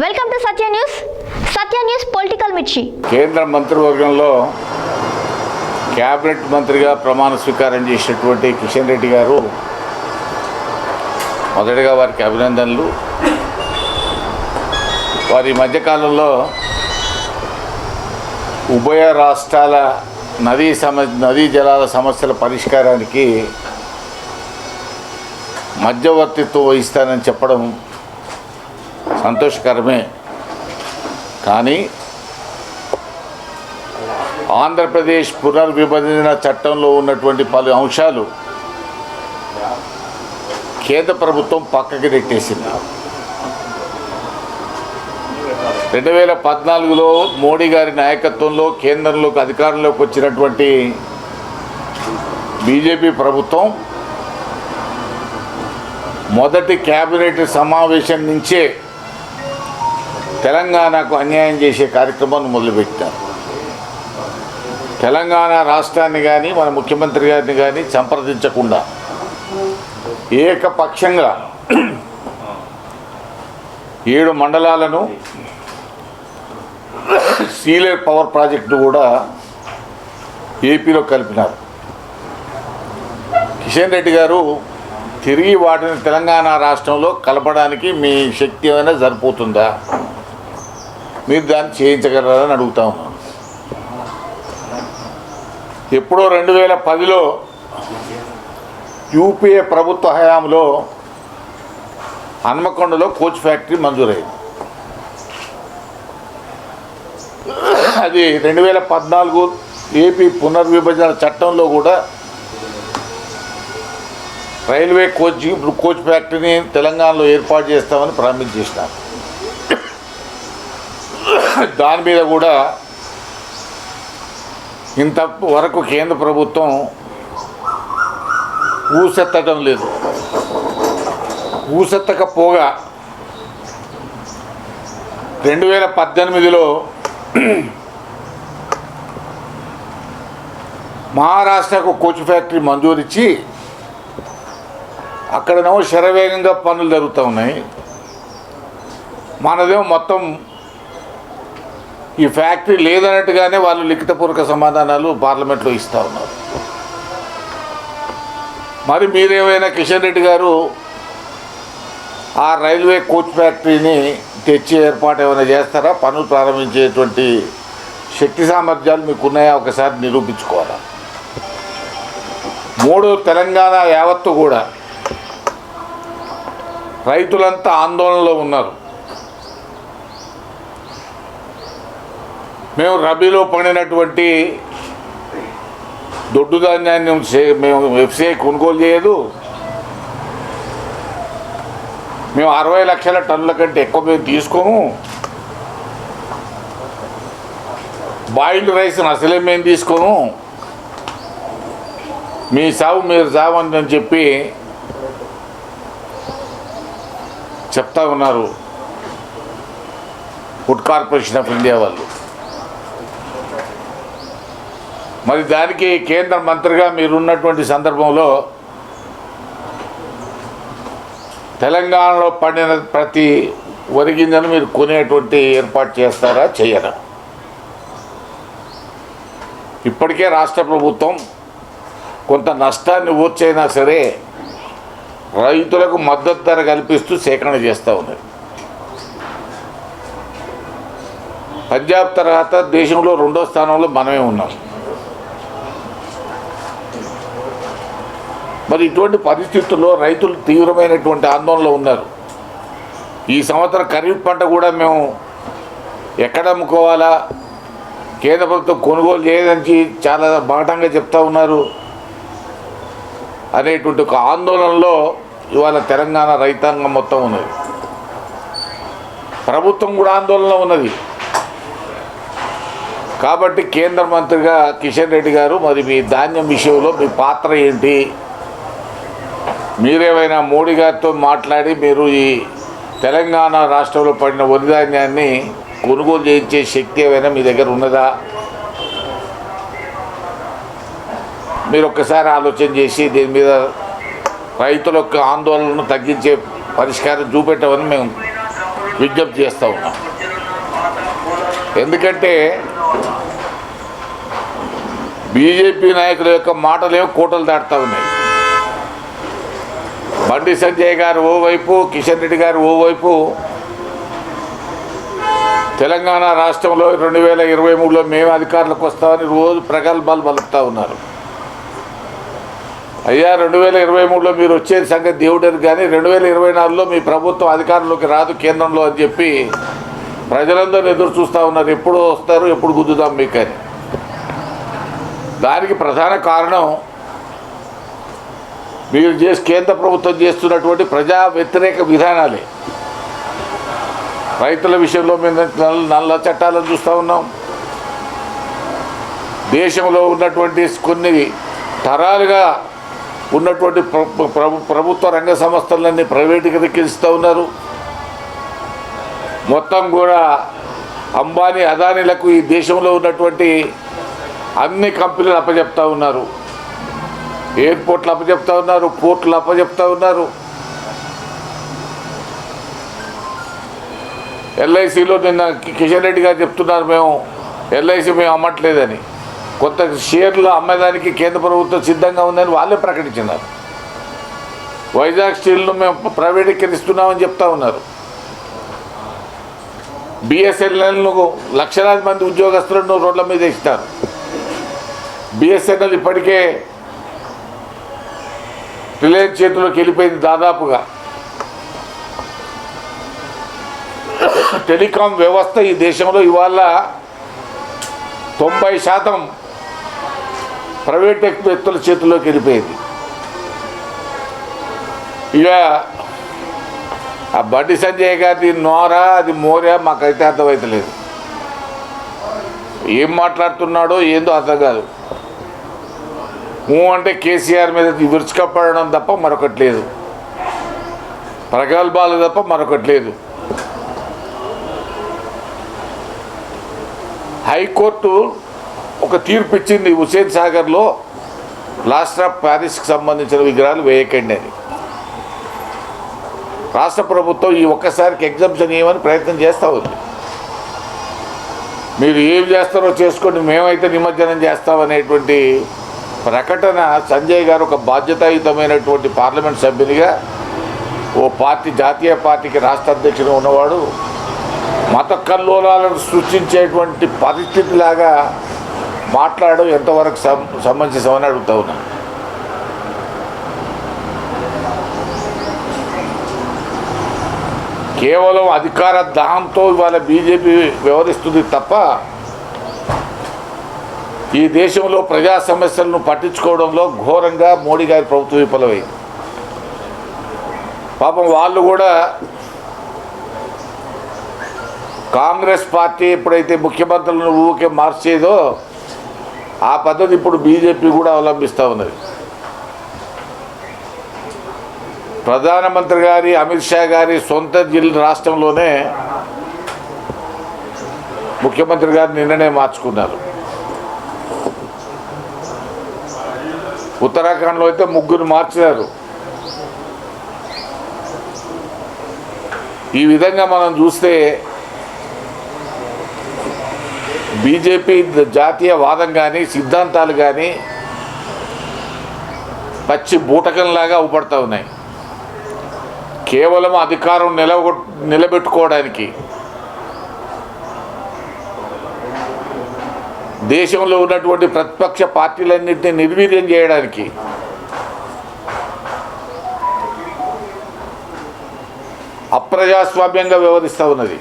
Welcome to Satya news political మిర్చి. కేంద్ర మంత్రివర్గంలో క్యాబినెట్ మంత్రిగా ప్రమాణ స్వీకారం చేసినటువంటి కిషన్ రెడ్డి గారు మొదటగా వారికి అభినందనలు. వారి మధ్యకాలంలో ఉభయ రాష్ట్రాల నదీ జలాల సమస్యల పరిష్కారానికి మధ్యవర్తిత్వం వహిస్తానని చెప్పడం సంతోషకరమే. కానీ ఆంధ్రప్రదేశ్ పునర్విభజన చట్టంలో ఉన్నటువంటి పలు అంశాలు కేంద్ర ప్రభుత్వం పక్కకి నెట్టేసింది. 2014లో మోడీ గారి నాయకత్వంలో కేంద్రంలోకి అధికారంలోకి వచ్చినటువంటి బీజేపీ ప్రభుత్వం మొదటి క్యాబినెట్ సమావేశం నుంచే తెలంగాణకు అన్యాయం చేసే కార్యక్రమాన్ని మొదలుపెట్టారు. తెలంగాణ రాష్ట్రాన్ని కానీ మన ముఖ్యమంత్రి గారిని కానీ సంప్రదించకుండా ఏకపక్షంగా 7 మండలాలను సీలేర్ పవర్ ప్రాజెక్టు కూడా ఏపీలో కలిపినారు. కిషన్ రెడ్డి గారు తిరిగి వాటిని తెలంగాణ రాష్ట్రంలో కలపడానికి మీ శక్తి ఏమైనా సరిపోతుందా, మీరు దాన్ని చేయించగలరని అడుగుతా ఉన్నాను. ఎప్పుడో 2010లో యూపీఏ ప్రభుత్వ హయాంలో హన్మకొండలో కోచ్ ఫ్యాక్టరీ మంజూరైంది. అది 2014 ఏపీ పునర్విభజన చట్టంలో కూడా రైల్వే కోచ్ ఫ్యాక్టరీని తెలంగాణలో ఏర్పాటు చేస్తామని ప్రామిస్ చేసినారు. దాని మీద కూడా ఇంతవరకు కేంద్ర ప్రభుత్వం ఊసెత్తడం లేదు. ఊసెత్తకపోగా 2018లో మహారాష్ట్రకు కోచ్ ఫ్యాక్టరీ మంజూరిచ్చి అక్కడనేమో శరవేగంగా పనులు జరుగుతూ ఉన్నాయి. మనదేమో మొత్తం ఈ ఫ్యాక్టరీ లేదన్నట్టుగానే వాళ్ళు లిఖితపూర్వక సమాధానాలు పార్లమెంట్లో ఇస్తూ ఉన్నారు. మరి మీరేమైనా కిషన్ రెడ్డి గారు ఆ రైల్వే కోచ్ ఫ్యాక్టరీని తెచ్చి ఏర్పాటు ఏమైనా చేస్తారా? పనులు ప్రారంభించేటువంటి శక్తి సామర్థ్యాలు మీకున్నాయా? ఒకసారి నిరూపించుకోవాలా. 3 తెలంగాణ యావత్తు కూడా రైతులంతా ఆందోళనలో ఉన్నారు. మేము రబీలో పండినటువంటి దొడ్డు ధాన్యాన్ని మేము ఎఫ్సిఐ కొనుగోలు చేయదు. మేము 60 లక్షల టన్నుల కంటే ఎక్కువ మేము తీసుకోము. బాయిల్డ్ రైస్ని అసలే మేము తీసుకోము. మీ సాగు మీరు సావని చెప్పి చెప్తా ఉన్నారు ఫుడ్ కార్పొరేషన్ ఆఫ్ ఇండియా వాళ్ళు. మరి దానికి కేంద్ర మంత్రిగా మీరున్నటువంటి సందర్భంలో తెలంగాణలో పండిన ప్రతి వరి గింజను మీరు కొనేటువంటి ఏర్పాటు చేస్తారా, చేయరా? ఇప్పటికే రాష్ట్ర ప్రభుత్వం కొంత నష్టాన్ని ఊర్చైనా సరే రైతులకు మద్దతు ధర కల్పిస్తూ సేకరణ చేస్తూ ఉన్నది. పంజాబ్ తర్వాత దేశంలో 2వ స్థానంలో మనమే ఉన్నాం. మరి ఇటువంటి పరిస్థితుల్లో రైతులు తీవ్రమైనటువంటి ఆందోళనలో ఉన్నారు. ఈ సంవత్సరం ఖరీఫ్ పంట కూడా మేము ఎక్కడ అమ్ముకోవాలా, కేంద్ర ప్రభుత్వం కొనుగోలు చేయదని చాలా బాటంగా చెప్తా ఉన్నారు అనేటువంటి ఒక ఆందోళనలో ఇవాళ తెలంగాణ రైతాంగం మొత్తం ఉన్నది. ప్రభుత్వం కూడా ఆందోళనలో ఉన్నది. కాబట్టి కేంద్ర మంత్రిగా కిషన్ రెడ్డి గారు మరి మీ ధాన్యం విషయంలో మీ పాత్ర ఏంటి? మీరేమైనా మోడీ గారితో మాట్లాడి మీరు ఈ తెలంగాణ రాష్ట్రంలో పడిన వరి ధాన్యాన్ని కొనుగోలు చేయించే శక్తి ఏమైనా మీ దగ్గర ఉన్నదా? మీరు ఒక్కసారి ఆలోచన చేసి దీని మీద రైతుల యొక్క ఆందోళనను తగ్గించే పరిష్కారం చూపెట్టమని మేము విజ్ఞప్తి చేస్తూ ఉన్నాం. ఎందుకంటే బీజేపీ నాయకుల యొక్క మాటలేమో కోటలు దాటుతూ ఉన్నాయి. బండి సంజయ్ గారు ఓవైపు, కిషన్ రెడ్డి గారు ఓవైపు తెలంగాణ రాష్ట్రంలో 2023లో మేము అధికారులకు వస్తామని రోజు ప్రగల్భాలు పలుకుతూ ఉన్నారు. అయ్యా 2023లో మీరు వచ్చేది సంగతి దేవుడని, కానీ 2024లో మీ ప్రభుత్వం అధికారంలోకి రాదు కేంద్రంలో అని చెప్పి ప్రజలందరూ ఎదురు చూస్తూ ఉన్నారు. ఎప్పుడు వస్తారు, ఎప్పుడు గుద్దుదాం మీకు అని. దానికి ప్రధాన కారణం మీరు కేంద్ర ప్రభుత్వం చేస్తున్నటువంటి ప్రజా వ్యతిరేక విధానాలే. రైతుల విషయంలో మేము నల్ల చట్టాలను చూస్తూ ఉన్నాం. దేశంలో ఉన్నటువంటి కొన్ని తరాలుగా ఉన్నటువంటి ప్రభుత్వ రంగ సంస్థలన్నీ ప్రైవేటీకరిస్తూ ఉన్నారు. మొత్తం కూడా అంబానీ అదానీలకు ఈ దేశంలో ఉన్నటువంటి అన్ని కంపెనీలు అప్పచెప్తా ఉన్నారు. ఎయిర్పోర్ట్లు అప్పచెప్తా ఉన్నారు, పోర్ట్లు అప్పచెప్తా ఉన్నారు. ఎల్ఐసిలో నిన్న కిషన్ రెడ్డి గారు చెప్తున్నారు, మేము ఎల్ఐసి మేము అమ్మట్లేదని. కొత్త షేర్లు అమ్మేదానికి కేంద్ర ప్రభుత్వం సిద్ధంగా ఉందని వాళ్ళే ప్రకటించినారు. వైజాగ్ స్టీల్ను మేము ప్రైవేటీకరిస్తున్నామని చెప్తా ఉన్నారు. బిఎస్ఎన్ఎల్ను లక్షలాది మంది ఉద్యోగస్తులను రోడ్ల మీద ఇస్తారు. బిఎస్ఎన్ఎల్ ఇప్పటికే రిలయన్స్ చేతిలోకి వెళ్ళిపోయింది. దాదాపుగా టెలికాం వ్యవస్థ ఈ దేశంలో ఇవాళ 90% ప్రైవేట్ వ్యక్తుల చేతుల్లోకి వెళ్ళిపోయింది. ఇక ఆ బండి సంజయ్ గారి నోరా అది మోరా మాకైతే అర్థమవుతలేదు. ఏం మాట్లాడుతున్నాడో ఏందో అర్థం కాదు. అంటే కేసీఆర్ మీద విరుచుకపడడం తప్ప మరొకటి లేదు, ప్రగల్భాలు తప్ప మరొకటి లేదు. హైకోర్టు ఒక తీర్పు ఇచ్చింది, హుస్సేన్ సాగర్లో ప్లాస్టర్ ఆఫ్ ప్యారిస్కి సంబంధించిన విగ్రహాలు వేయకండి అని. రాష్ట్ర ప్రభుత్వం ఈ ఒక్కసారికి ఎగ్జంప్షన్ ఇవ్వమని ప్రయత్నం చేస్తూ ఉంది. మీరు ఏం చేస్తారో చేసుకోండి, మేమైతే నిమజ్జనం చేస్తామనేటువంటి ప్రకటన సంజయ్ గారు ఒక బాధ్యతాయుతమైనటువంటి పార్లమెంట్ సభ్యునిగా, ఓ పార్టీ జాతీయ పార్టీకి రాష్ట్ర అధ్యక్షుడు ఉన్నవాడు మత కల్లోలాలను సృష్టించేటువంటి పరిస్థితిలాగా మాట్లాడడం ఎంతవరకు సమంజసమని అడుగుతా ఉన్నాను. కేవలం అధికార దాహంతో ఇవాళ బీజేపీ వ్యవహరిస్తుంది తప్ప ఈ దేశంలో ప్రజా సమస్యలను పట్టించుకోవడంలో ఘోరంగా మోడీ గారి ప్రభుత్వం విఫలమైంది. పాపం వాళ్ళు కూడా కాంగ్రెస్ పార్టీ ఎప్పుడైతే ముఖ్యమంత్రులను ఊరికే మార్చేదో ఆ పద్ధతి ఇప్పుడు బీజేపీ కూడా అవలంబిస్తూ ఉన్నది. ప్రధానమంత్రి గారి, అమిత్ షా గారి సొంత రాష్ట్రంలోనే ముఖ్యమంత్రి గారు నిన్ననే మార్చుకున్నారు. ఉత్తరాఖండ్లో అయితే 3 మార్చారు. ఈ విధంగా మనం చూస్తే బీజేపీ జాతీయవాదం కానీ సిద్ధాంతాలు కానీ పచ్చి బూటకంలాగా ఊపడుతూ ఉన్నాయి. కేవలం అధికారం నిలబెట్టుకోవడానికి, దేశంలో ఉన్నటువంటి ప్రతిపక్ష పార్టీలన్నింటినీ నిర్వీర్యం చేయడానికి అప్రజాస్వామ్యంగా వ్యవహరిస్తూ ఉన్నది.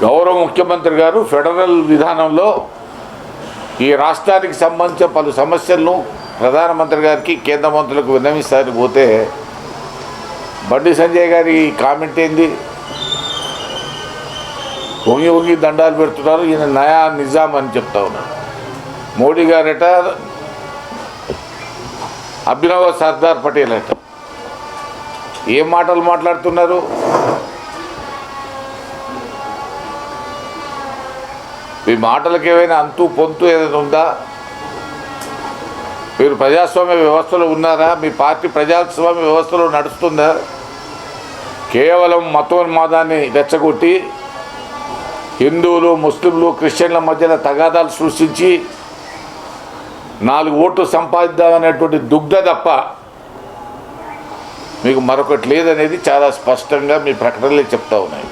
గౌరవ ముఖ్యమంత్రి గారు ఫెడరల్ విధానంలో ఈ రాష్ట్రానికి సంబంధించిన పలు సమస్యలను ప్రధానమంత్రి గారికి, కేంద్ర మంత్రులకు విన్నవిస్తారని పోతే బండి సంజయ్ గారి కామెంట్ ఏంది? వంగి దండాలు పెడుతున్నారు, ఈయన నయా నిజాం అని చెప్తా ఉన్నారు. మోడీ గారట అభినవ సర్దార్ పటేల్ అట. ఏం మాటలు మాట్లాడుతున్నారు? ఈ మాటలకు ఏమైనా అంతు పొంతు ఏదైనా ఉందా? మీరు ప్రజాస్వామ్య వ్యవస్థలో ఉన్నారా? మీ పార్టీ ప్రజాస్వామ్య వ్యవస్థలో నడుస్తుందా? కేవలం మతోన్మాదాన్ని రెచ్చగొట్టి హిందువులు, ముస్లింలు, క్రిస్టియన్ల మధ్యన తగాదాలు సృష్టించి 4 ఓట్లు సంపాదిద్దామనేటువంటి దుగ్ధ తప్ప మీకు మరొకటి లేదనేది చాలా స్పష్టంగా మీ ప్రకటనలే చెప్తా ఉన్నాయి.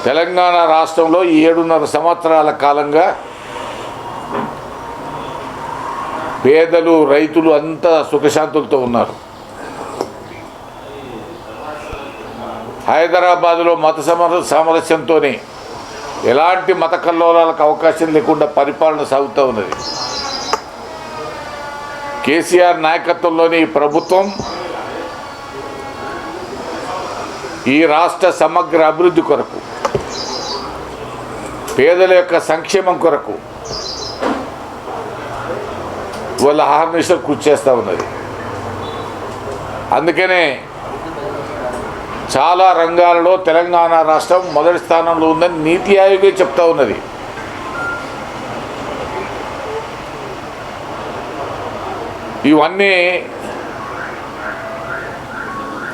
తెలంగాణ రాష్ట్రంలో ఈ 7.5 సంవత్సరాల కాలంగా పేదలు, రైతులు అంతా సుఖశాంతులతో ఉన్నారు. హైదరాబాదులో మత సామరస్యంతో ఎలాంటి మత కల్లోలాలకు అవకాశం లేకుండా పరిపాలన సాగుతూ ఉన్నది. కేసీఆర్ నాయకత్వంలోని ప్రభుత్వం ఈ రాష్ట్ర సమగ్ర అభివృద్ధి కొరకు, పేదల యొక్క సంక్షేమం కొరకు వాళ్ళ అహర్నిశలు కృషి చేస్తూ ఉన్నది. అందుకనే చాలా రంగాలలో తెలంగాణ రాష్ట్రం మొదటి స్థానంలో ఉందని నీతి ఆయోగే చెప్తా ఉన్నది. ఇవన్నీ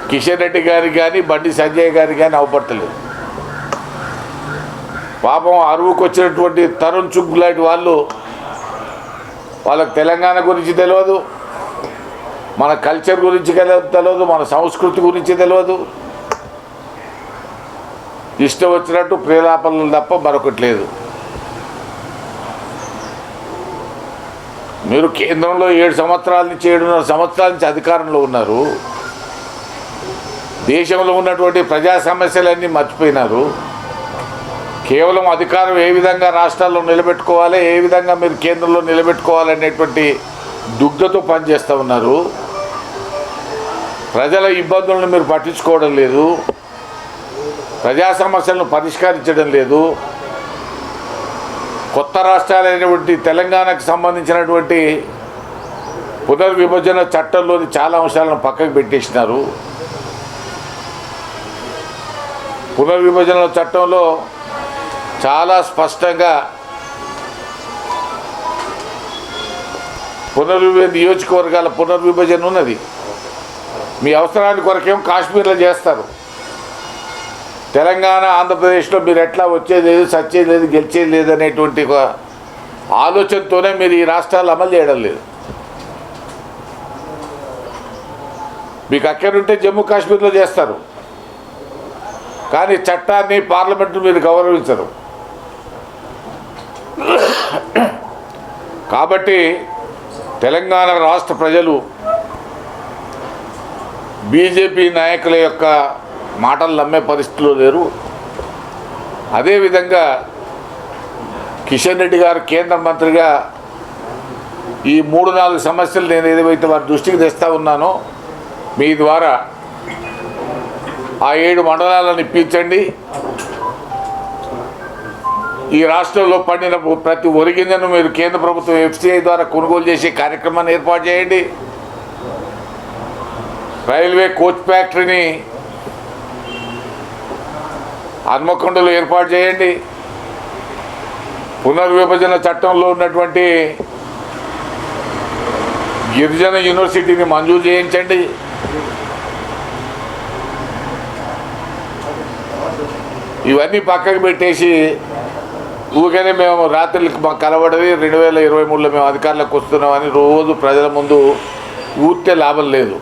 కిషన్ రెడ్డి గారికి కానీ, బండి సంజయ్ గారికి కానీ అవపడతలేదు. పాపం అరువుకు వచ్చినటువంటి తరుణ్ చుగ్ లాంటి వాళ్ళకి తెలంగాణ గురించి తెలియదు, మన కల్చర్ గురించి తెలియదు, మన సంస్కృతి గురించి తెలియదు. ఇష్టం వచ్చినట్టు ప్రేలాపనలు తప్ప మరొకటి లేదు. మీరు కేంద్రంలో 7 సంవత్సరాల నుంచి 7.5 సంవత్సరాల నుంచి అధికారంలో ఉన్నారు. దేశంలో ఉన్నటువంటి ప్రజా సమస్యలన్నీ మర్చిపోయినారు. కేవలం అధికారం ఏ విధంగా రాష్ట్రాల్లో నిలబెట్టుకోవాలి, ఏ విధంగా మీరు కేంద్రంలో నిలబెట్టుకోవాలనేటువంటి దుగ్ధతో పనిచేస్తూ ఉన్నారు. ప్రజల ఇబ్బందులను మీరు పట్టించుకోవడం లేదు, ప్రజా సమస్యలను పరిష్కరించడం లేదు. కొత్త రాష్ట్రాలైనటువంటి తెలంగాణకు సంబంధించినటువంటి పునర్విభజన చట్టంలోని చాలా అంశాలను పక్కకు పెట్టేసినారు. పునర్విభజన చట్టంలో చాలా స్పష్టంగా నియోజకవర్గాల పునర్విభజన ఉన్నది. మీ అవసరానికి కొరకేం కాశ్మీర్లో చేస్తారు. తెలంగాణ, ఆంధ్రప్రదేశ్లో మీరు ఎట్లా వచ్చేది లేదు, సచ్చేది లేదు, గెలిచేది లేదు అనేటువంటి ఒక ఆలోచనతోనే మీరు ఈ రాష్ట్రాలు అమలు చేయడం లేదు. మీకు అక్కడుంటే జమ్మూ కాశ్మీర్లో చేస్తారు, కానీ చట్టాన్ని, పార్లమెంటు మీరు గౌరవించరు. కాబట్టి తెలంగాణ రాష్ట్ర ప్రజలు బీజేపీ నాయకుల యొక్క మాటలు నమ్మే పరిస్థితిలో లేరు. అదేవిధంగా కిషన్ రెడ్డి గారు కేంద్ర మంత్రిగా ఈ 3-4 సమస్యలు నేను ఏదైతే వారి దృష్టికి తెస్తా ఉన్నానో మీ ద్వారా ఆ 7 మండలాలను ఇప్పించండి. ఈ రాష్ట్రంలో పండిన ప్రతి ఒరిగింజను మీరు కేంద్ర ప్రభుత్వం FCI ద్వారా కొనుగోలు చేసే కార్యక్రమాన్ని ఏర్పాటు చేయండి. రైల్వే కోచ్ ఫ్యాక్టరీని హన్మకొండలో ఏర్పాటు చేయండి. పునర్విభజన చట్టంలో ఉన్నటువంటి గిరిజన యూనివర్సిటీని మంజూరు చేయించండి. ఇవన్నీ పక్కకు పెట్టేసి ఊరికనే మేము రాత్రులకి మాకు కలవడది 2023లో మేము అధికారంలోకి వస్తున్నామని రోజు ప్రజల ముందు ఊరితే లాభం లేదు.